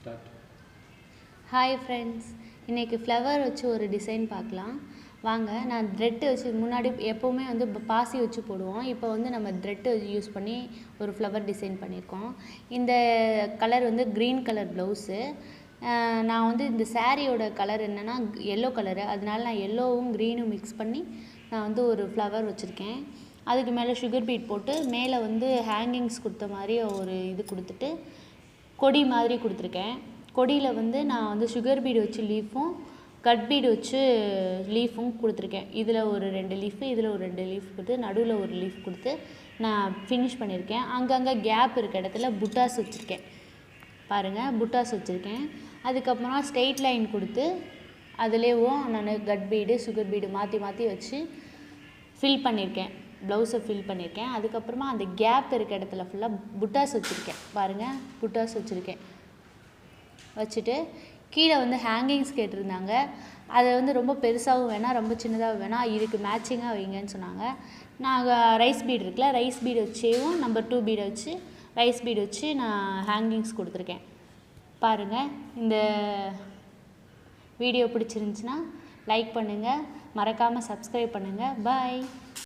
Start. Hi friends, இன்னைக்கு flower வச்சு ஒரு டிசைன் பார்க்கலாம் வாங்க. நான் த்ரெட் வச்சு முன்னாடி எப்போவுமே வந்து பாசி வச்சு போடுவோம். இப்போ வந்து நம்ம த்ரெட் யூஸ் பண்ணி ஒரு ஃப்ளவர் டிசைன் பண்ணியிருக்கோம். இந்த கலர் வந்து க்ரீன் கலர் ப்ளவுஸு. நான் வந்து இந்த சாரியோட கலர் என்னென்னா எல்லோ கலரு, அதனால நான் எல்லோவும் க்ரீனும் மிக்ஸ் பண்ணி நான் வந்து ஒரு ஃப்ளவர் வச்சுருக்கேன். அதுக்கு மேலே சுகர் பீட் போட்டு மேலே வந்து ஹேங்கிங்ஸ் கொடுத்த மாதிரி ஒரு இது கொடுத்துட்டு கொடி மாதிரி கொடுத்துருக்கேன். கொடியில் வந்து நான் வந்து சுகர் பீடு வச்சு லீஃபும் கட் பீடு வச்சு லீஃபும் கொடுத்துருக்கேன். இதில் ஒரு 2 லீஃபு, இதில் ஒரு 2 லீஃப் கொடுத்து நடுவில் ஒரு லீஃப் கொடுத்து நான் ஃபினிஷ் பண்ணியிருக்கேன். அங்கங்கே கேப் இருக்க இடத்துல புட்டாஸ் வச்சுருக்கேன். பாருங்கள், புட்டாஸ் வச்சுருக்கேன். அதுக்கப்புறமா ஸ்ட்ரெயிட் லைன் கொடுத்து அதுலேயும் நான் கட் பீடு சுகர் பீடு மாற்றி மாற்றி வச்சு ஃபில் பண்ணியிருக்கேன். ப்ளவுஸை ஃபில் பண்ணியிருக்கேன். அதுக்கப்புறமா அந்த கேப் இருக்க இடத்துல ஃபுல்லாக புட்டாஸ் வச்சுருக்கேன். பாருங்கள், புட்டாஸ் வச்சுருக்கேன். வச்சுட்டு கீழே வந்து ஹேங்கிங்ஸ் கேட்டிருந்தாங்க. அதை வந்து ரொம்ப பெருசாகவும் வேணாம், ரொம்ப சின்னதாகவும் வேணாம், இதுக்கு மேட்சிங்காக வைங்கன்னு சொன்னாங்க. நாங்கள் ரைஸ் பீடு இருக்குல்ல, ரைஸ் பீடு வச்சேவும் நம்பர் 2 பீடை வச்சு ரைஸ் பீடு வச்சு நான் ஹேங்கிங்ஸ் கொடுத்துருக்கேன். பாருங்கள், இந்த வீடியோ பிடிச்சிருந்துச்சின்னா லைக் பண்ணுங்கள், மறக்காமல் சப்ஸ்கிரைப் பண்ணுங்கள். பாய்.